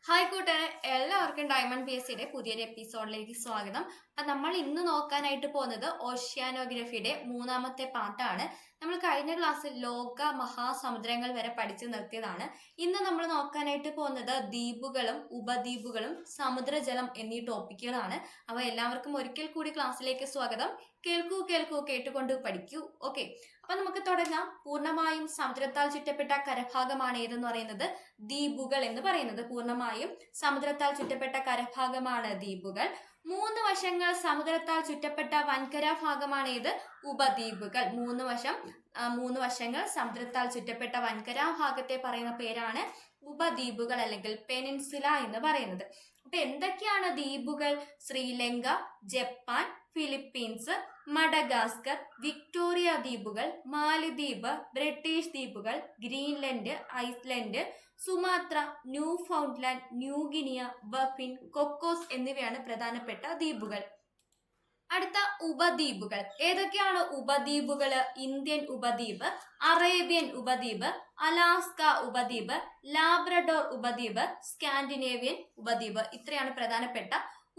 Hi കൂട്ടുകാരെ, എല്ലാവർക്കും diamond P S സിയുടെ പുതിയൊരു എപ്പിസോഡിലേക്ക് സ്വാഗതം. അപ്പൊ നമ്മൾ ഇന്ന് നോക്കാനായിട്ട് പോകുന്നത് ഓഷ്യാനോഗ്രഫിയുടെ മൂന്നാമത്തെ പാർട്ടാണ്. നമ്മൾ കഴിഞ്ഞ ക്ലാസ്സിൽ ലോക മഹാസമുദ്രങ്ങൾ വരെ പഠിച്ചു നിർത്തിയതാണ്. ഇന്ന് നമ്മൾ നോക്കാനായിട്ട് പോകുന്നത് ദ്വീപുകളും ഉപദ്വീപുകളും സമുദ്രജലം എന്നീ ടോപ്പിക്കുകളാണ്. അപ്പൊ എല്ലാവർക്കും ഒരിക്കൽ കൂടി ക്ലാസ്സിലേക്ക് സ്വാഗതം. കേൾക്കൂ കേൾക്കൂ കേട്ടുകൊണ്ട് പഠിക്കൂ. ഓക്കെ, അപ്പൊ നമുക്ക് തുടങ്ങാം. പൂർണ്ണമായും സമുദ്രത്താൽ ചുറ്റപ്പെട്ട കരഭാഗമാണ് ഏതെന്ന് പറയുന്നത് ദ്വീപുകൾ എന്ന് പറയുന്നത്. പൂർണ്ണമായും സമുദ്രത്താൽ ചുറ്റപ്പെട്ട കരഭാഗമാണ് ദ്വീപുകൾ. മൂന്ന് വശങ്ങൾ സമുദ്രത്താൽ ചുറ്റപ്പെട്ട വൻകര ഭാഗമാണ് ഏത് ഉപദ്വീപുകൾ. മൂന്ന് വശങ്ങൾ സമുദ്രത്താൽ ചുറ്റപ്പെട്ട വൻകര ഭാഗത്തെ പറയുന്ന പേരാണ് ഉപദ്വീപുകൾ അല്ലെങ്കിൽ പെനിൻസുല എന്ന് പറയുന്നത്. അപ്പൊ എന്തൊക്കെയാണ് ദ്വീപുകൾ? Sri Lanka, Japan, Philippines, Madagascar, Victoria ദ്വീപുകൾ, മാലിദ്വീപ്, ബ്രിട്ടീഷ് ദ്വീപുകൾ, Greenland, Iceland, Sumatra, Newfoundland, New Guinea, Baffin, Cocos എന്നിവയാണ് പ്രധാനപ്പെട്ട ദ്വീപുകൾ. അടുത്ത ഉപദ്വീപുകൾ ഏതൊക്കെയാണ്? ഉപദ്വീപുകൾ: ഇന്ത്യൻ ഉപദ്വീപ്, അറേബ്യൻ ഉപദ്വീപ്, അലാസ്ക ഉപദ്വീപ്, ലാബ്രഡോർ ഉപദ്വീപ്, സ്കാൻഡിനേവിയൻ ഉപദ്വീപ്. ഇത്രയാണ് പ്രധാനപ്പെട്ട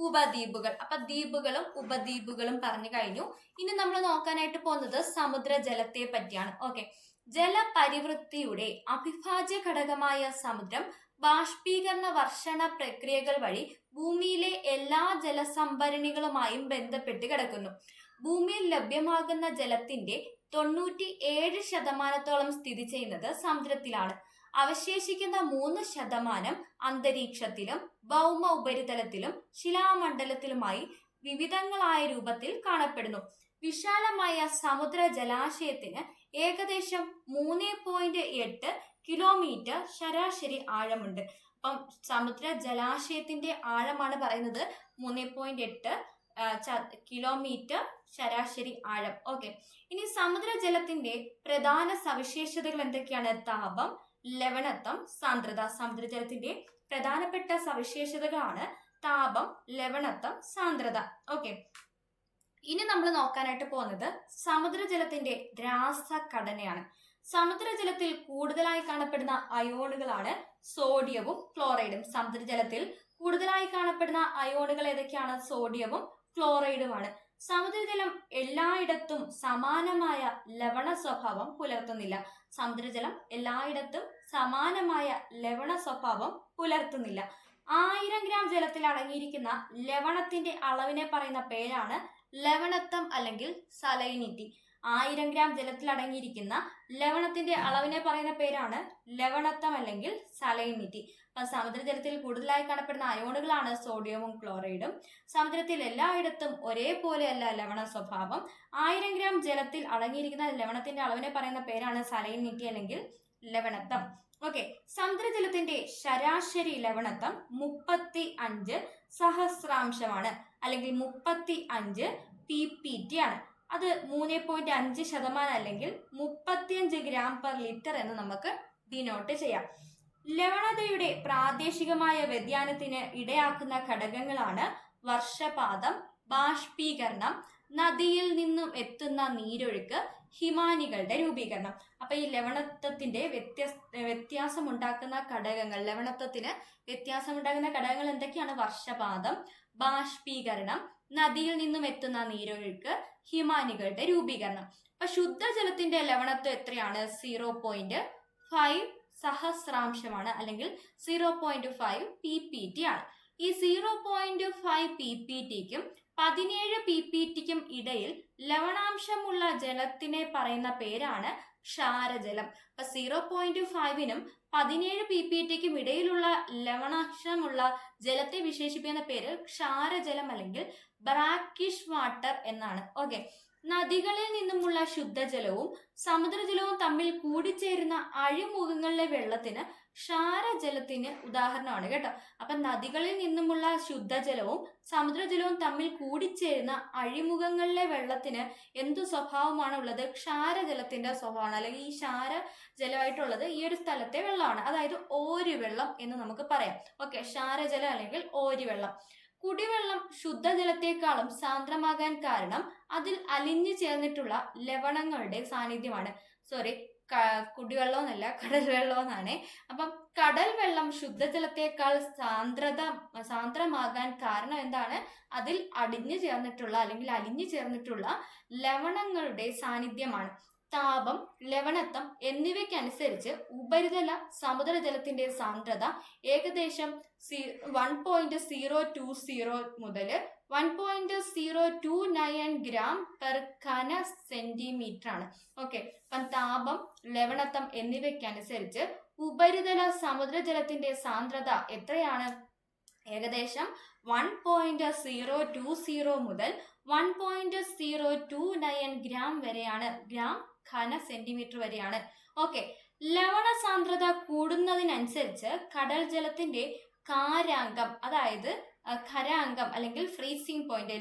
ഉപദ്വീപുകൾ. അപ്പൊ ദ്വീപുകളും ഉപദ്വീപുകളും പറഞ്ഞു കഴിഞ്ഞു. ഇനി നമ്മൾ നോക്കാനായിട്ട് പോകുന്നത് സമുദ്രജലത്തെ പറ്റിയാണ്. ഓക്കെ, ജലപരിവൃത്തിയുടെ അവിഭാജ്യ ഘടകമായ സമുദ്രം ബാഷ്പീകരണ വർഷണ പ്രക്രിയകൾ വഴി ഭൂമിയിലെ എല്ലാ ജലസംഭരണികളുമായും ബന്ധപ്പെട്ട് കിടക്കുന്നു. ഭൂമിയിൽ ലഭ്യമാകുന്ന ജലത്തിന്റെ 97% സ്ഥിതി ചെയ്യുന്നത് സമുദ്രത്തിലാണ്. അവശേഷിക്കുന്ന 3% അന്തരീക്ഷത്തിലും ഭൗമ ഉപരിതലത്തിലും ശിലാമണ്ഡലത്തിലുമായി വിവിധങ്ങളായ രൂപത്തിൽ കാണപ്പെടുന്നു. വിശാലമായ സമുദ്ര ജലാശയത്തിന് ഏകദേശം 3.8 കിലോമീറ്റർ ശരാശരി ആഴമുണ്ട്. അപ്പം സമുദ്ര ജലാശയത്തിന്റെ ആഴമാണ് പറയുന്നത് 3.8 കിലോമീറ്റർ ശരാശരി ആഴം. ഓക്കെ, ഇനി സമുദ്രജലത്തിന്റെ പ്രധാന സവിശേഷതകൾ എന്തൊക്കെയാണ്? താപം, ലവണത്വം, സാന്ദ്രത. സമുദ്രജലത്തിന്റെ പ്രധാനപ്പെട്ട സവിശേഷതകളാണ് താപം, ലവണത്വം, സാന്ദ്രത. ഓക്കെ, ഇനി നമ്മൾ നോക്കാനായിട്ട് പോകുന്നത് സമുദ്രജലത്തിന്റെ രാസഘടനയാണ്. സമുദ്രജലത്തിൽ കൂടുതലായി കാണപ്പെടുന്ന അയോണുകളാണ് സോഡിയവും ക്ലോറൈഡും. സമുദ്രജലത്തിൽ കൂടുതലായി കാണപ്പെടുന്ന അയോണുകൾ ഏതൊക്കെയാണ്? സോഡിയവും ക്ലോറൈഡുമാണ്. സമുദ്രജലം എല്ലായിടത്തും സമാനമായ ലവണ സ്വഭാവം പുലർത്തുന്നില്ല. സമുദ്രജലം എല്ലായിടത്തും സമാനമായ ലവണ സ്വഭാവം പുലർത്തുന്നില്ല. 1000 ഗ്രാം ജലത്തിൽ അടങ്ങിയിരിക്കുന്ന ലവണത്തിന്റെ അളവിനെ പറയുന്ന പേരാണ് ലവണത്വം അല്ലെങ്കിൽ സലൈനിറ്റി. 1000 ഗ്രാം ജലത്തിൽ അടങ്ങിയിരിക്കുന്ന ലവണത്തിന്റെ അളവിനെ പറയുന്ന പേരാണ് ലവണത്വം അല്ലെങ്കിൽ സലൈനിറ്റി. അപ്പൊ സമുദ്രജലത്തിൽ കൂടുതലായി കാണപ്പെടുന്ന അയോണുകളാണ് സോഡിയവും ക്ലോറൈഡും. സമുദ്രത്തിൽ എല്ലായിടത്തും ഒരേപോലെയല്ല ലവണ സ്വഭാവം. 1000 ഗ്രാം ജലത്തിൽ അടങ്ങിയിരിക്കുന്ന ലവണത്തിന്റെ അളവിനെ പറയുന്ന പേരാണ് സലൈനിറ്റി അല്ലെങ്കിൽ ലവണത്വം. ഓക്കെ, സമുദ്രജലത്തിന്റെ ശരാശരി ലവണത്വം 35 സഹസ്രാംശമാണ് അല്ലെങ്കിൽ 35 PPT ആണ്. അത് 3.5% അല്ലെങ്കിൽ 35 ഗ്രാം പെർ ലിറ്റർ എന്ന് നമുക്ക് ഡിനോട്ട് ചെയ്യാം. ലവണതയുടെ പ്രാദേശികമായ വ്യതിയാനത്തിന് ഇടയാക്കുന്ന ഘടകങ്ങളാണ് വർഷപാതം, ബാഷ്പീകരണം, നദിയിൽ നിന്നും എത്തുന്ന നീരൊഴുക്ക്, ഹിമാനികളുടെ രൂപീകരണം. അപ്പൊ ഈ ലവണത്വത്തിന്റെ വ്യത്യാസമുണ്ടാക്കുന്ന ഘടകങ്ങൾ, ലവണത്വത്തിന് വ്യത്യാസമുണ്ടാകുന്ന ഘടകങ്ങൾ എന്തൊക്കെയാണ്? വർഷപാതം, ബാഷ്പീകരണം, നദിയിൽ നിന്നും എത്തുന്ന നീരൊഴുക്ക്, ഹിമാനികളുടെ രൂപീകരണം. അപ്പൊ ശുദ്ധജലത്തിന്റെ ലവണത്വം എത്രയാണ്? 0.5 സഹസ്രാംശമാണ് അല്ലെങ്കിൽ 0.5 PPT ആണ്. ഈ 0.5 PPTക്കും 17 PPTക്കും ഇടയിൽ ലവണാംശമുള്ള ജലത്തിനെ പറയുന്ന പേരാണ് ക്ഷാരജലം. അപ്പൊ 0.5നും 17 PPTക്കും ഇടയിലുള്ള ലവണാംശമുള്ള ജലത്തെ വിശേഷിപ്പിക്കുന്ന പേര് ക്ഷാരജലം അല്ലെങ്കിൽ ബ്രാക്കിഷ് വാട്ടർ എന്നാണ്. ഓക്കെ, നദികളിൽ നിന്നുമുള്ള ശുദ്ധജലവും സമുദ്രജലവും തമ്മിൽ കൂടിച്ചേരുന്ന അഴിമുഖങ്ങളിലെ വെള്ളത്തിന് ക്ഷാരജലത്തിന് ഉദാഹരണമാണ് കേട്ടോ. അപ്പൊ നദികളിൽ നിന്നുമുള്ള ശുദ്ധജലവും സമുദ്രജലവും തമ്മിൽ കൂടിച്ചേരുന്ന അഴിമുഖങ്ങളിലെ വെള്ളത്തിന് എന്തു സ്വഭാവമാണ് ഉള്ളത്? ക്ഷാരജലത്തിന്റെ സ്വഭാവമാണ്. അല്ലെങ്കിൽ ഈ ക്ഷാരജലമായിട്ടുള്ളത് ഈ ഒരു സ്ഥലത്തെ വെള്ളമാണ്, അതായത് ഓരുവെള്ളം എന്ന് നമുക്ക് പറയാം. ഓക്കെ, ക്ഷാരജലം അല്ലെങ്കിൽ ഓരുവെള്ളം. കുടിവെള്ളം ശുദ്ധജലത്തെക്കാളും സാന്ദ്രമാകാൻ കാരണം അതിൽ അലിഞ്ഞു ചേർന്നിട്ടുള്ള ലവണങ്ങളുടെ സാന്നിധ്യമാണ്. കുടിവെള്ളം എന്നല്ല, കടൽ വെള്ളം എന്നാണ്. അപ്പം കടൽ വെള്ളം ശുദ്ധജലത്തേക്കാൾ സാന്ദ്രമാകാൻ കാരണം എന്താണ്? അതിൽ അടിഞ്ഞു ചേർന്നിട്ടുള്ള അല്ലെങ്കിൽ അലിഞ്ഞു ചേർന്നിട്ടുള്ള ലവണങ്ങളുടെ സാന്നിധ്യമാണ്. താപം, ലവണത്വം എന്നിവയ്ക്കനുസരിച്ച് ഉപരിതല സമുദ്രജലത്തിന്റെ സാന്ദ്രത ഏകദേശം 1.020 മുതൽ 1.029 ഗ്രാം പെർ ഘന സെന്റിമീറ്റർ ആണ്. ഓക്കെ, അപ്പം താപം, ലവണത്വം എന്നിവയ്ക്കനുസരിച്ച് ഉപരിതല സമുദ്രജലത്തിന്റെ സാന്ദ്രത എത്രയാണ്? ഏകദേശം 1.020 മുതൽ 1.029 ഗ്രാം വരെയാണ്, ഗ്രാം ഘന സെന്റിമീറ്റർ വരെയാണ്. ഓക്കെ, ലവണ സാന്ദ്രത കൂടുന്നതിനനുസരിച്ച് കടൽ ജലത്തിന്റെ കാരാങ്കം, അതായത് ഖരാങ്കം അല്ലെങ്കിൽ ഫ്രീസിംഗ് പോയിന്റ്,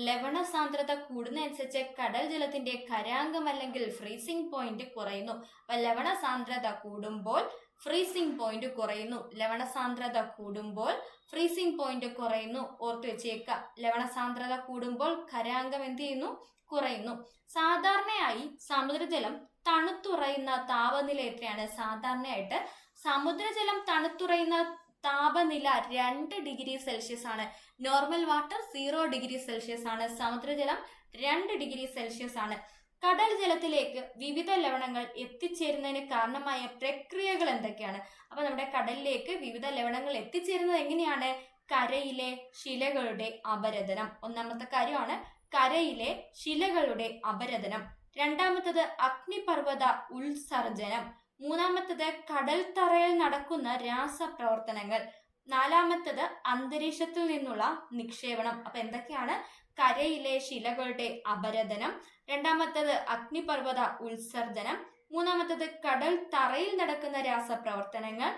ലവണ സാന്ദ്രത കൂടുന്നതനുസരിച്ച് കടൽ ജലത്തിന്റെ ഖരാങ്കം അല്ലെങ്കിൽ ഫ്രീസിംഗ് പോയിന്റ് കുറയുന്നു. അപ്പൊ ലവണ സാന്ദ്രത കൂടുമ്പോൾ ഫ്രീസിംഗ് പോയിന്റ് കുറയുന്നു. ലവണ സാന്ദ്രത കൂടുമ്പോൾ ഫ്രീസിംഗ് പോയിന്റ് കുറയുന്നു. ഓർത്തു വെച്ചേക്ക, ലവണ സാന്ദ്രത കൂടുമ്പോൾ ഖരാങ്കം എന്ത് ചെയ്യുന്നു? കുറയുന്നു. സാധാരണയായി സമുദ്രജലം തണുത്തുറയുന്ന താപനില എത്രയാണ്? സാധാരണയായിട്ട് സമുദ്രജലം തണുത്തുറയുന്ന താപനില 2 ഡിഗ്രി സെൽഷ്യസ് ആണ്. നോർമൽ വാട്ടർ 0 ഡിഗ്രി സെൽഷ്യസ് ആണ്. സമുദ്രജലം 2 ഡിഗ്രി സെൽഷ്യസ് ആണ്. കടൽ ജലത്തിലേക്ക് വിവിധ ലവണങ്ങൾ എത്തിച്ചേരുന്നതിന് കാരണമായ പ്രക്രിയകൾ എന്തൊക്കെയാണ്? അപ്പൊ നമ്മുടെ കടലിലേക്ക് വിവിധ ലവണങ്ങൾ എത്തിച്ചേരുന്നത് എങ്ങനെയാണ്? കരയിലെ ശിലകളുടെ അപരദനം ഒന്നാമത്തെ കാര്യമാണ്, കരയിലെ ശിലകളുടെ അപരദനം. രണ്ടാമത്തത് അഗ്നിപർവ്വത ഉത്സർജനം. മൂന്നാമത്തത് കടൽ തറയിൽ നടക്കുന്ന രാസപ്രവർത്തനങ്ങൾ. നാലാമത്തത് അന്തരീക്ഷത്തിൽ നിന്നുള്ള നിക്ഷേപണം. അപ്പൊ എന്തൊക്കെയാണ്? കരയിലെ ശിലകളുടെ അപരദനം, രണ്ടാമത്തത് അഗ്നിപർവ്വത ഉത്സർജനം, മൂന്നാമത്തത് കടൽ തറയിൽ നടക്കുന്ന രാസപ്രവർത്തനങ്ങൾ,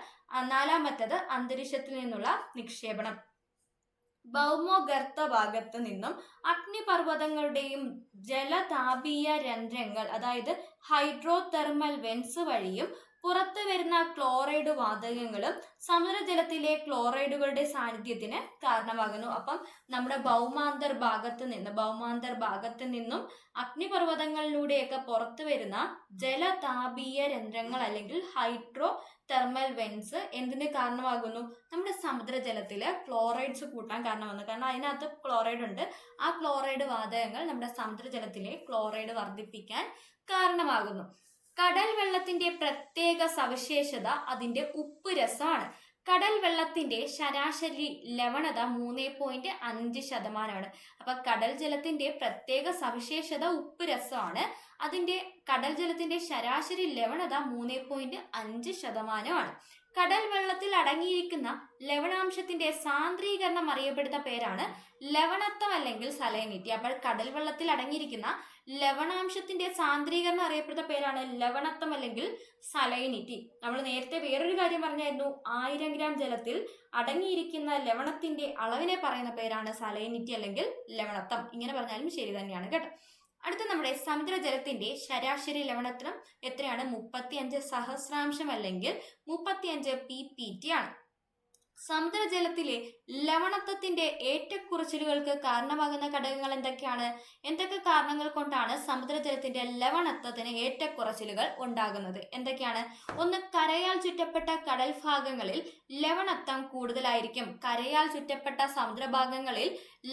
നാലാമത്തത് അന്തരീക്ഷത്തിൽ നിന്നുള്ള നിക്ഷേപണം. ഭൗമോഗർത്ത ഭാഗത്ത് നിന്നും അഗ്നിപർവ്വതങ്ങളുടെയും ജലതാപീയ രന്ധ്രങ്ങൾ, അതായത് ഹൈഡ്രോതെർമൽ വെൻസ് വഴിയും പുറത്തു വരുന്ന ക്ലോറൈഡ് വാതകങ്ങളും സമുദ്രജലത്തിലെ ക്ലോറൈഡുകളുടെ സാന്നിധ്യത്തിന് കാരണമാകുന്നു. അപ്പം നമ്മുടെ ഭൗമാന്തർ ഭാഗത്ത് നിന്നും അഗ്നിപർവ്വതങ്ങളിലൂടെയൊക്കെ പുറത്തു വരുന്ന ജലതാപീയ രന്ധ്രങ്ങൾ അല്ലെങ്കിൽ ഹൈഡ്രോ തെർമൽ വെൻസ് എന്തിന് കാരണമാകുന്നു? നമ്മുടെ സമുദ്രജലത്തില് ക്ലോറൈഡ്സ് കൂട്ടാൻ കാരണമാകുന്നു. കാരണം അതിനകത്ത് ക്ലോറൈഡ് ഉണ്ട്. ആ ക്ലോറൈഡ് വാതകങ്ങൾ നമ്മുടെ സമുദ്രജലത്തിലെ ക്ലോറൈഡ് വർദ്ധിപ്പിക്കാൻ കാരണമാകുന്നു. കടൽ വെള്ളത്തിന്റെ പ്രത്യേക സവിശേഷത അതിന്റെ ഉപ്പ് രസമാണ്. കടൽ വെള്ളത്തിന്റെ ശരാശരി ലവണത 3.5%. അപ്പൊ കടൽ ജലത്തിന്റെ പ്രത്യേക സവിശേഷത ഉപ്പ് രസമാണ്. അതിന്റെ കടൽ ജലത്തിന്റെ ശരാശരി ലവണത 3.5%. കടൽ വെള്ളത്തിൽ അടങ്ങിയിരിക്കുന്ന ലവണാംശത്തിന്റെ സാന്ദ്രീകരണം അറിയപ്പെടുന്ന പേരാണ് ലവണത്വം അല്ലെങ്കിൽ സലൈനിറ്റി. അപ്പോൾ കടൽ വെള്ളത്തിൽ അടങ്ങിയിരിക്കുന്ന ലവണാംശത്തിന്റെ സാന്ദ്രീകരണം അറിയപ്പെടുന്ന പേരാണ് ലവണത്വം അല്ലെങ്കിൽ സലൈനിറ്റി. നമ്മൾ നേരത്തെ വേറൊരു കാര്യം പറഞ്ഞായിരുന്നു, 1000 ഗ്രാം ജലത്തിൽ അടങ്ങിയിരിക്കുന്ന ലവണത്തിന്റെ അളവിനെ പറയുന്ന പേരാണ് സലൈനിറ്റി അല്ലെങ്കിൽ ലവണത്വം. ഇങ്ങനെ പറഞ്ഞാലും ശരി തന്നെയാണ് കേട്ടോ. അടുത്ത നമ്മുടെ സമുദ്രജലത്തിന്റെ ശരാശരി ലവണത്വം എത്രയാണ്? 35 സഹസ്രാംശം അല്ലെങ്കിൽ 35 ppt ആണ്. സമുദ്രജലത്തിലെ ലവണത്വത്തിന്റെ ഏറ്റക്കുറച്ചിലുകൾക്ക് കാരണമാകുന്ന ഘടകങ്ങൾ എന്തൊക്കെയാണ്? എന്തൊക്കെ കാരണങ്ങൾ കൊണ്ടാണ് സമുദ്രജലത്തിന്റെ ലവണത്വത്തിന് ഏറ്റക്കുറച്ചിലുകൾ ഉണ്ടാകുന്നത്? എന്തൊക്കെയാണ്? ഒന്ന്, കരയാൽ ചുറ്റപ്പെട്ട കടൽ ഭാഗങ്ങളിൽ ലവണത്വം കൂടുതലായിരിക്കും. കരയാൽ ചുറ്റപ്പെട്ട സമുദ്രഭാഗങ്ങളിൽ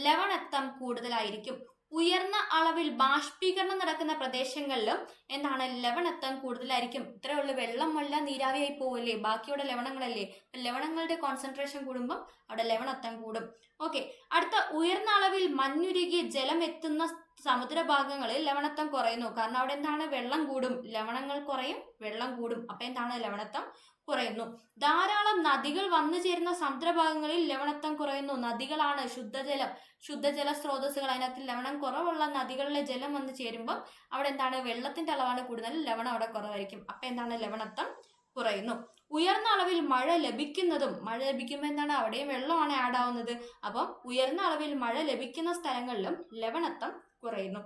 ലവണത്വം കൂടുതലായിരിക്കും. ഉയർന്ന അളവിൽ ബാഷ്പീകരണം നടക്കുന്ന പ്രദേശങ്ങളിലും എന്താണ്? ലവണത്വം കൂടുതലായിരിക്കും. ഇത്രയേ ഉള്ളൂ. വെള്ളം എല്ലാം നീരാവിയായി പോവല്ലേ, ബാക്കിയുടെ ലവണങ്ങളല്ലേ. ലവണങ്ങളുടെ കോൺസെൻട്രേഷൻ കൂടുമ്പോൾ അവിടെ ലവണത്വം കൂടും. ഓക്കെ, അടുത്ത, ഉയർന്ന അളവിൽ മഞ്ഞുരുകി ജലം എത്തുന്ന സമുദ്രഭാഗങ്ങളിൽ ലവണത്വം കുറയുന്നു. കാരണം അവിടെ എന്താണ്? വെള്ളം കൂടും, ലവണങ്ങൾ കുറയും, വെള്ളം കൂടും. അപ്പൊ എന്താണ്? ലവണത്വം കുറയുന്നു. ധാരാളം നദികൾ വന്നു ചേരുന്ന സമുദ്രഭാഗങ്ങളിൽ ലവണത്വം കുറയുന്നു. നദികളാണ് ശുദ്ധജല സ്രോതസ്സുകൾ. അതിനകത്ത് ലവണം കുറവുള്ള നദികളിലെ ജലം വന്നു ചേരുമ്പോൾ അവിടെ എന്താണ്? വെള്ളത്തിന്റെ അളവാണ് കൂടുതൽ, ലവണം അവിടെ കുറവായിരിക്കും. അപ്പൊ എന്താണ്? ലവണത്വം കുറയുന്നു. ഉയർന്ന അളവിൽ മഴ ലഭിക്കുമ്പോൾ എന്താണ്? അവിടെയും വെള്ളമാണ് ആഡ് ആവുന്നത്. അപ്പം ഉയർന്ന അളവിൽ മഴ ലഭിക്കുന്ന സ്ഥലങ്ങളിലും ലവണത്വം കുറയുന്നു.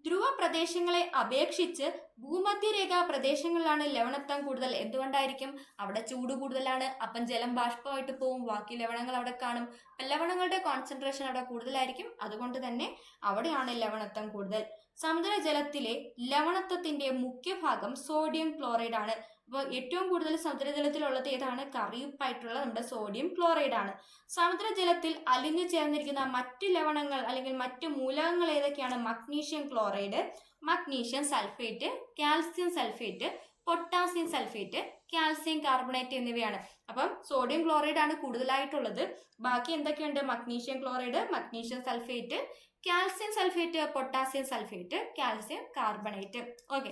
ധ്രുവ പ്രദേശങ്ങളെ അപേക്ഷിച്ച് ഭൂമധ്യരേഖാ പ്രദേശങ്ങളിലാണ് ലവണത്വം കൂടുതൽ. എന്തുകൊണ്ടായിരിക്കും? അവിടെ ചൂട് കൂടുതലാണ്. അപ്പം ജലം ബാഷ്പമായിട്ട് പോവും, ബാക്കി ലവണങ്ങൾ അവിടെ കാണും. ലവണങ്ങളുടെ കോൺസെൻട്രേഷൻ അവിടെ കൂടുതലായിരിക്കും. അതുകൊണ്ട് തന്നെ അവിടെയാണ് ലവണത്വം കൂടുതൽ. സമുദ്രജലത്തിലെ ലവണത്വത്തിന്റെ മുഖ്യഭാഗം സോഡിയം ക്ലോറൈഡ് ആണ്. അപ്പോൾ ഏറ്റവും കൂടുതൽ സമുദ്രജലത്തിലുള്ളത് ഏതാണ്? കറിയുപ്പായിട്ടുള്ള നമ്മുടെ സോഡിയം ക്ലോറൈഡ് ആണ്. സമുദ്രജലത്തിൽ അലിഞ്ഞു ചേർന്നിരിക്കുന്ന മറ്റ് ലവണങ്ങൾ അല്ലെങ്കിൽ മറ്റ് മൂലകങ്ങൾ ഏതൊക്കെയാണ്? Magnesium chloride, magnesium sulphate, calcium sulphate, potassium sulphate, calcium carbonate എന്നിവയാണ്. അപ്പം സോഡിയം ക്ലോറൈഡ് ആണ് കൂടുതലായിട്ടുള്ളത്. ബാക്കി എന്തൊക്കെയുണ്ട്? Magnesium chloride, magnesium sulphate, calcium sulphate, potassium sulphate, calcium carbonate. Okay,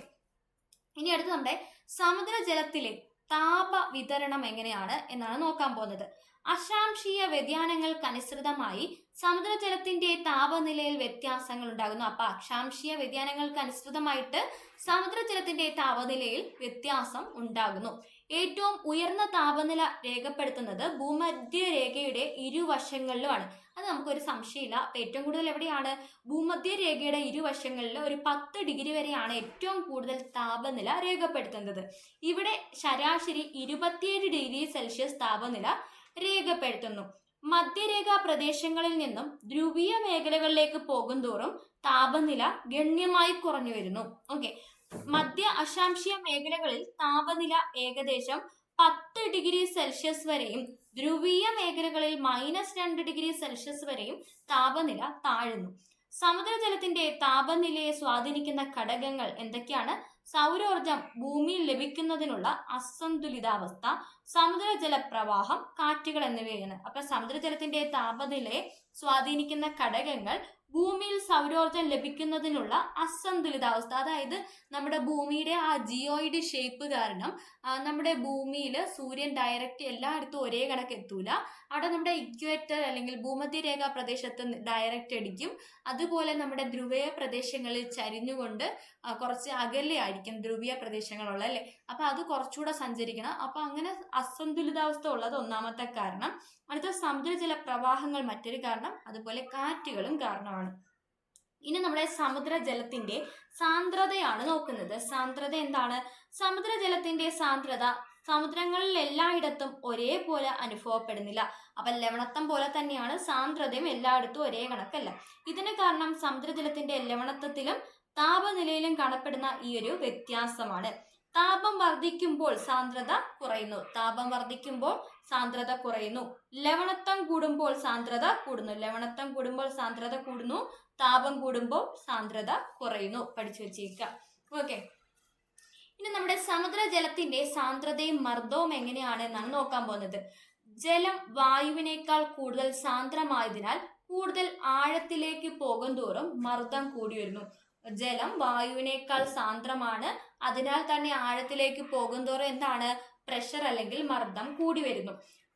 ഇനി അടുത്ത് നമ്മുടെ സമുദ്രജലത്തിലെ താപ വിതരണം എങ്ങനെയാണ് എന്നാണ് നോക്കാൻ പോകുന്നത്. അശാംശീയ വ്യതിയാനങ്ങൾക്കനുസൃതമായി സമുദ്രജലത്തിന്റെ താപനിലയിൽ വ്യത്യാസങ്ങൾ ഉണ്ടാകുന്നു. അപ്പൊ അക്ഷാംശീയ വ്യതിയാനങ്ങൾക്കനുസൃതമായിട്ട് സമുദ്രജലത്തിന്റെ താപനിലയിൽ വ്യത്യാസം ഉണ്ടാകുന്നു. ഏറ്റവും ഉയർന്ന താപനില രേഖപ്പെടുത്തുന്നത് ഭൂമധ്യരേഖയുടെ ഇരുവശങ്ങളിലുമാണ്. അത് നമുക്കൊരു സംശയമില്ല. അപ്പൊ ഏറ്റവും കൂടുതൽ എവിടെയാണ്? ഭൂമധ്യരേഖയുടെ ഇരുവശങ്ങളിൽ ഒരു 10 ഡിഗ്രി വരെയാണ് ഏറ്റവും കൂടുതൽ താപനില രേഖപ്പെടുത്തുന്നത്. ഇവിടെ ശരാശരി 27 ഡിഗ്രി സെൽഷ്യസ് താപനില രേഖപ്പെടുത്തുന്നു. മധ്യരേഖാ പ്രദേശങ്ങളിൽ നിന്നും ധ്രുവീയ മേഖലകളിലേക്ക് പോകുന്തോറും താപനില ഗണ്യമായി കുറഞ്ഞു വരുന്നു. ഓക്കെ, മധ്യ അശാംശീയ മേഖലകളിൽ താപനില ഏകദേശം 10 ഡിഗ്രി സെൽഷ്യസ് വരെയും ധ്രുവീയ മേഖലകളിൽ -2 ഡിഗ്രി സെൽഷ്യസ് വരെയും താപനില താഴുന്നു. സമുദ്രജലത്തിന്റെ താപനിലയെ സ്വാധീനിക്കുന്ന ഘടകങ്ങൾ എന്തൊക്കെയാണ്? സൗരോർജം ഭൂമിയിൽ ലഭിക്കുന്നതിനുള്ള അസന്തുലിതാവസ്ഥ, സമുദ്രജല പ്രവാഹം, കാറ്റുകൾ എന്നിവയാണ്. അപ്പൊ സമുദ്രജലത്തിന്റെ താപനിലയെ സ്വാധീനിക്കുന്ന ഘടകങ്ങൾ ഭൂമിയിൽ സൗരോർജം ലഭിക്കുന്നതിനുള്ള അസന്തുലിതാവസ്ഥ, അതായത് നമ്മുടെ ഭൂമിയുടെ ആ ജിയോയിഡ് ഷേപ്പ് കാരണം നമ്മുടെ ഭൂമിയിൽ സൂര്യൻ ഡയറക്റ്റ് എല്ലായിടത്തും ഒരേ കണക്ക് എത്തൂല. അവിടെ നമ്മുടെ ഇക്വേറ്റർ അല്ലെങ്കിൽ ഭൂമധ്യരേഖാ പ്രദേശത്ത് ഡയറക്റ്റ് അടിക്കും. അതുപോലെ നമ്മുടെ ധ്രുവീയ പ്രദേശങ്ങളിൽ ചരിഞ്ഞുകൊണ്ട് കുറച്ച് അകലെ ആയിരിക്കും ധ്രുവീയ പ്രദേശങ്ങളുള്ള, അല്ലേ? അപ്പൊ അത് കുറച്ചുകൂടെ സഞ്ചരിക്കണം. അപ്പൊ അങ്ങനെ അസന്തുലിതാവസ്ഥ ഉള്ളത് ഒന്നാമത്തെ കാരണം. അടുത്ത സമുദ്രജല പ്രവാഹങ്ങൾ മറ്റൊരു കാരണം, അതുപോലെ കാറ്റുകളും കാരണമാണ്. ഇനി നമ്മുടെ സമുദ്രജലത്തിന്റെ സാന്ദ്രതയാണ് നോക്കുന്നത്. സാന്ദ്രത എന്താണ്? സമുദ്രജലത്തിന്റെ സാന്ദ്രത സമുദ്രങ്ങളിൽ എല്ലായിടത്തും ഒരേപോലെ അനുഭവപ്പെടുന്നില്ല. അപ്പൊ ലവണത്വം പോലെ തന്നെയാണ് സാന്ദ്രതയും എല്ലായിടത്തും ഒരേ കണക്കല്ല. ഇതിന് കാരണം സമുദ്രജലത്തിന്റെ ലവണത്വത്തിലും താപനിലയിലും കാണപ്പെടുന്ന ഈ ഒരു വ്യത്യാസമാണ്. താപം വർദ്ധിക്കുമ്പോൾ സാന്ദ്രത കുറയുന്നു. താപം വർദ്ധിക്കുമ്പോൾ സാന്ദ്രത കുറയുന്നു. ലവണത്വം കൂടുമ്പോൾ സാന്ദ്രത കൂടുന്നു. ലവണത്വം കൂടുമ്പോൾ സാന്ദ്രത കൂടുന്നു. താപം കൂടുമ്പോൾ സാന്ദ്രത കുറയുന്നു. പഠിച്ചു വെച്ചേക്കുക. ഓക്കെ, ഇനി നമ്മുടെ സമുദ്രജലത്തിന്റെ സാന്ദ്രതയും മർദ്ദവും എങ്ങനെയാണ് എന്നാണ് നോക്കാൻ പോകുന്നത്. ജലം വായുവിനേക്കാൾ കൂടുതൽ സാന്ദ്രമായതിനാൽ കൂടുതൽ ആഴത്തിലേക്ക് പോകും തോറും മർദ്ദം കൂടി വരുന്നു. ജലം വായുവിനേക്കാൾ സാന്ദ്രമാണ്, അതിനാൽ തന്നെ ആഴത്തിലേക്ക് പോകുന്തോറും എന്താണ്? പ്രഷർ അല്ലെങ്കിൽ മർദ്ദം കൂടി വരുന്നു.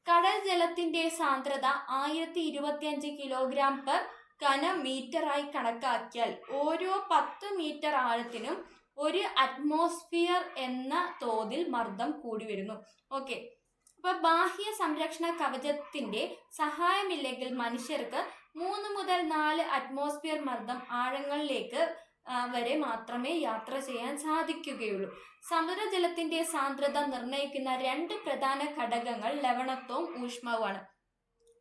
കടൽ ജലത്തിന്റെ സാന്ദ്രത 1025 കിലോഗ്രാം പെർ ഘനമീറ്ററായി കണക്കാക്കിയാൽ ഓരോ 10 മീറ്റർ ആഴത്തിനും 1 അറ്റ്മോസ്ഫിയർ എന്ന തോതിൽ മർദ്ദം കൂടി വരുന്നു. ഓക്കെ, അപ്പൊ ബാഹ്യ സംരക്ഷണ കവചത്തിന്റെ സഹായമില്ലെങ്കിൽ മനുഷ്യർക്ക് 3 മുതൽ 4 അറ്റ്മോസ്ഫിയർ മർദ്ദം ആഴങ്ങളിലേക്ക് വരെ മാത്രമേ യാത്ര ചെയ്യാൻ സാധിക്കുകയുള്ളൂ. സമുദ്രജലത്തിന്റെ സാന്ദ്രത നിർണ്ണയിക്കുന്ന 2 പ്രധാന ഘടകങ്ങൾ ലവണത്വവും ഊഷ്മാവുമാണ്.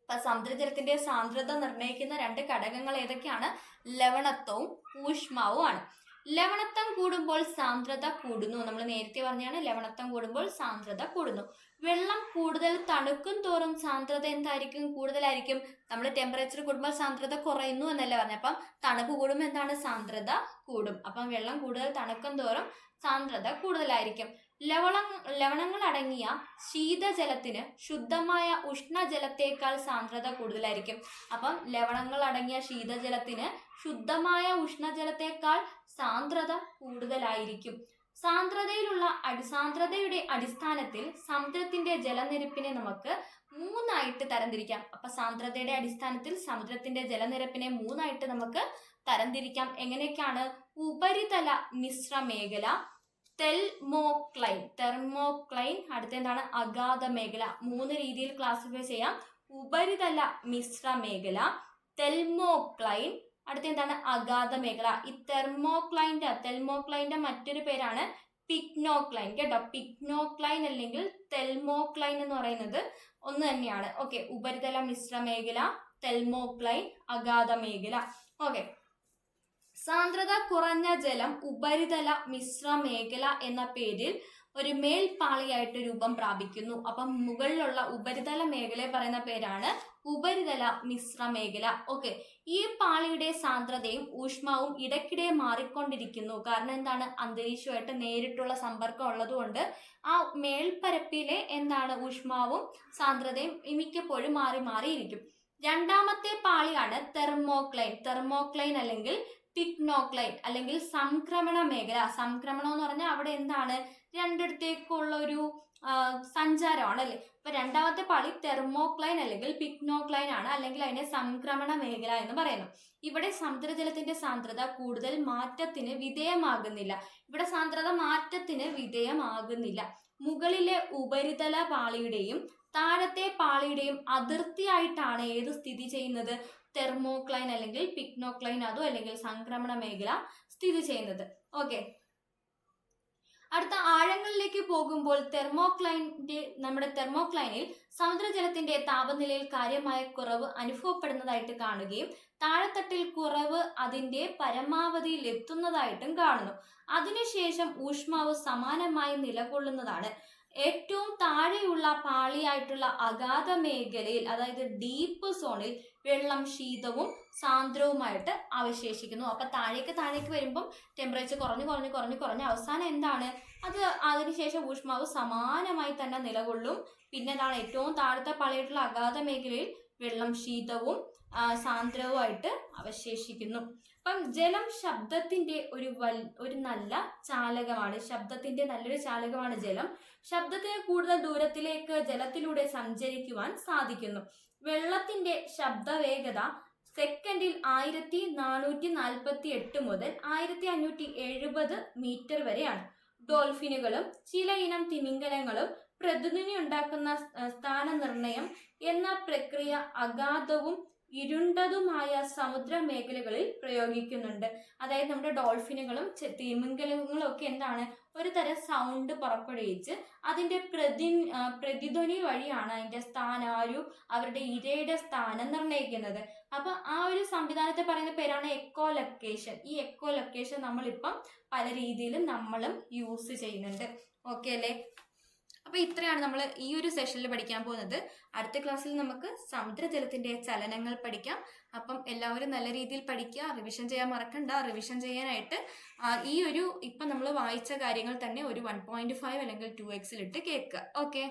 അപ്പൊ സമുദ്രജലത്തിന്റെ സാന്ദ്രത നിർണ്ണയിക്കുന്ന 2 ഘടകങ്ങൾ ഏതൊക്കെയാണ്? ലവണത്വവും ഊഷ്മാവും ആണ്. ലവണത്വം കൂടുമ്പോൾ സാന്ദ്രത കൂടുന്നു. നമ്മൾ നേരത്തെ പറഞ്ഞാണ് ലവണത്വം കൂടുമ്പോൾ സാന്ദ്രത കൂടുന്നു. വെള്ളം കൂടുതൽ തണുക്കും തോറും സാന്ദ്രത എന്തായിരിക്കും? കൂടുതലായിരിക്കും. നമ്മൾ ടെമ്പറേച്ചർ കൂടുമ്പോൾ സാന്ദ്രത കുറയുന്നു എന്നല്ല പറഞ്ഞത്. അപ്പം തണുപ്പ് കൂടുമ്പോൾ എന്താണ്? സാന്ദ്രത കൂടും. അപ്പം വെള്ളം കൂടുതൽ തണുക്കും തോറും സാന്ദ്രത കൂടുതലായിരിക്കും. ലവണങ്ങൾ അടങ്ങിയ ശീതജലത്തിന് ശുദ്ധമായ ഉഷ്ണജലത്തേക്കാൾ സാന്ദ്രത കൂടുതലായിരിക്കും. അപ്പം ലവണങ്ങൾ അടങ്ങിയ ശീതജലത്തിന് ശുദ്ധമായ ഉഷ്ണജലത്തേക്കാൾ സാന്ദ്രത കൂടുതലായിരിക്കും. സാന്ദ്രതയുടെ അടിസ്ഥാനത്തിൽ സമുദ്രത്തിന്റെ ജലനിരപ്പിനെ നമുക്ക് 3ആയിട്ട് തരംതിരിക്കാം. അപ്പൊ സാന്ദ്രതയുടെ അടിസ്ഥാനത്തിൽ സമുദ്രത്തിന്റെ ജലനിരപ്പിനെ 3ആയിട്ട് നമുക്ക് തരംതിരിക്കാം. എങ്ങനെയൊക്കെയാണ്? ഉപരിതല മിശ്രമേഖല, തെർമോക്ലൈൻ, അടുത്ത എന്താണ്? അഗാധ മേഖല. 3 രീതിയിൽ ക്ലാസിഫൈ ചെയ്യാം. ഉപരിതല മിശ്രമേഖല, തെർമോക്ലൈൻ, അടുത്ത എന്താണ്? അഗാധ മേഖല. ഈ തെർമോക്ലൈൻ്റെ മറ്റൊരു പേരാണ് പിഗ്നോക്ലൈൻ. കേട്ടോ, പിഗ്നോക്ലൈൻ അല്ലെങ്കിൽ തെർമോക്ലൈൻ എന്ന് പറയുന്നത് ഒന്ന് തന്നെയാണ്. ഓക്കെ, ഉപരിതല മിശ്രമേഖല, തെർമോക്ലൈൻ, അഗാധ മേഖല. ഓക്കെ, സാന്ദ്രത കുറഞ്ഞ ജലം ഉപരിതല മിശ്ര മേഖല എന്ന പേരിൽ ഒരു മേൽപ്പാളിയായിട്ട് രൂപം പ്രാപിക്കുന്നു. അപ്പം മുകളിലുള്ള ഉപരിതല മേഖലയെ പറയുന്ന പേരാണ് ഉപരിതല മിശ്ര മേഖല. ഓക്കെ, ഈ പാളിയുടെ സാന്ദ്രതയും ഊഷ്മാവും ഇടയ്ക്കിടെ മാറിക്കൊണ്ടിരിക്കുന്നു. കാരണം എന്താണ്? അന്തരീക്ഷമായിട്ട് നേരിട്ടുള്ള സമ്പർക്കം ഉള്ളതുകൊണ്ട് ആ മേൽപ്പരപ്പിലെ എന്താണ് ഊഷ്മാവും സാന്ദ്രതയും മിക്കപ്പോഴും മാറി മാറിയിരിക്കും. രണ്ടാമത്തെ പാളിയാണ് തെർമോക്ലൈൻ അല്ലെങ്കിൽ പിക്നോക്ലൈൻ അല്ലെങ്കിൽ സംക്രമണ മേഖല. സംക്രമണം എന്ന് പറഞ്ഞാൽ അവിടെ എന്താണ്? രണ്ടിടത്തേക്കുള്ള ഒരു സഞ്ചാരമാണ് അല്ലെ. അപ്പൊ രണ്ടാമത്തെ പാളി തെർമോക്ലൈൻ അല്ലെങ്കിൽ പിക്നോക്ലൈൻ ആണ്, അല്ലെങ്കിൽ അതിനെ സംക്രമണ മേഖല എന്ന് പറയുന്നു. ഇവിടെ സമുദ്രജലത്തിന്റെ സാന്ദ്രത കൂടുതൽ മാറ്റത്തിന് വിധേയമാകുന്നില്ല. ഇവിടെ സാന്ദ്രത മാറ്റത്തിന് വിധേയമാകുന്നില്ല. മുകളിലെ ഉപരിതല പാളിയുടെയും താഴത്തെ പാളിയുടെയും അതിർത്തിയായിട്ടാണ് ഏത് സ്ഥിതി ചെയ്യുന്നത്? തെർമോക്ലൈൻ അല്ലെങ്കിൽ പിക്നോക്ലൈൻ, അതോ അല്ലെങ്കിൽ സംക്രമണ മേഖല സ്ഥിതി ചെയ്യുന്നത്. ഓക്കെ, അടുത്ത ആഴങ്ങളിലേക്ക് പോകുമ്പോൾ നമ്മുടെ തെർമോക്ലൈനിൽ സമുദ്രജലത്തിന്റെ താപനിലയിൽ കാര്യമായ കുറവ് അനുഭവപ്പെടുന്നതായിട്ട് കാണുകയും താഴെത്തട്ടിൽ കുറവ് അതിന്റെ പരമാവധിയിൽ എത്തുന്നതായിട്ടും കാണുന്നു. അതിനുശേഷം ഊഷ്മാവ് സമാനമായി നിലകൊള്ളുന്നതാണ്. ഏറ്റവും താഴെയുള്ള പാളിയായിട്ടുള്ള അഗാധ മേഖലയിൽ, അതായത് ഡീപ്പ് സോണിൽ വെള്ളം ശീതവും സാന്ദ്രവുമായിട്ട് അവശേഷിക്കുന്നു. അപ്പൊ താഴേക്ക് വരുമ്പം ടെമ്പറേച്ചർ കുറഞ്ഞ് അവസാനം എന്താണ്? അതിനുശേഷം ഊഷ്മാവ് സമാനമായി തന്നെ നിലകൊള്ളും. പിന്നെ എന്താണ്? ഏറ്റവും താഴത്തെ പാളിയായിട്ടുള്ള അഗാധ മേഖലയിൽ വെള്ളം ശീതവും സാന്ദ്രവുമായിട്ട് അവശേഷിക്കുന്നു. അപ്പം ജലം ശബ്ദത്തിന്റെ ഒരു നല്ല ചാലകമാണ്. ശബ്ദത്തിന്റെ നല്ലൊരു ചാലകമാണ് ജലം. ശബ്ദത്തിന് കൂടുതൽ ദൂരത്തിലേക്ക് ജലത്തിലൂടെ സഞ്ചരിക്കുവാൻ സാധിക്കുന്നു. വെള്ളത്തിന്റെ ശബ്ദവേഗത സെക്കൻഡിൽ 1448 മുതൽ 1570 മീറ്റർ വരെയാണ്. ഡോൾഫിനുകളും ചില ഇനം തിമിംഗലങ്ങളും പ്രതിധ്വനി ഉണ്ടാക്കുന്ന സ്ഥാനനിർണയം എന്ന പ്രക്രിയ അഗാധവും ഇരുണ്ടതുമായ സമുദ്ര മേഖലകളിൽ പ്രയോഗിക്കുന്നുണ്ട്. അതായത് നമ്മുടെ ഡോൾഫിനുകളും തിമിംഗലങ്ങളും ഒക്കെ എന്താണ്? ഒരു തരം സൗണ്ട് പുറപ്പെടുവിച്ച് അതിന്റെ പ്രതിധ്വനി വഴിയാണ് അതിന്റെ അവരുടെ ഇരയുടെ സ്ഥാനം നിർണ്ണയിക്കുന്നത്. അപ്പൊ ആ ഒരു സംവിധാനത്തെ പറയുന്ന പേരാണ് എക്കോലൊക്കേഷൻ. ഈ എക്കോലൊക്കേഷൻ നമ്മളിപ്പം പല രീതിയിലും നമ്മളും യൂസ് ചെയ്യുന്നുണ്ട്. ഓക്കെ അല്ലേ? അപ്പൊ ഇത്രയാണ് നമ്മൾ ഈ ഒരു സെഷനിൽ പഠിക്കാൻ പോകുന്നത്. അടുത്ത ക്ലാസ്സിൽ നമുക്ക് സമുദ്രജലത്തിന്റെ ചലനങ്ങൾ പഠിക്കാം. അപ്പം എല്ലാവരും നല്ല രീതിയിൽ പഠിക്കുക, റിവിഷൻ ചെയ്യാൻ മറക്കണ്ട. റിവിഷൻ ചെയ്യാനായിട്ട് ഈ ഒരു ഇപ്പം നമ്മൾ വായിച്ച കാര്യങ്ങൾ തന്നെ ഒരു 1.5 അല്ലെങ്കിൽ 2x കേൾക്കുക. ഓക്കെ.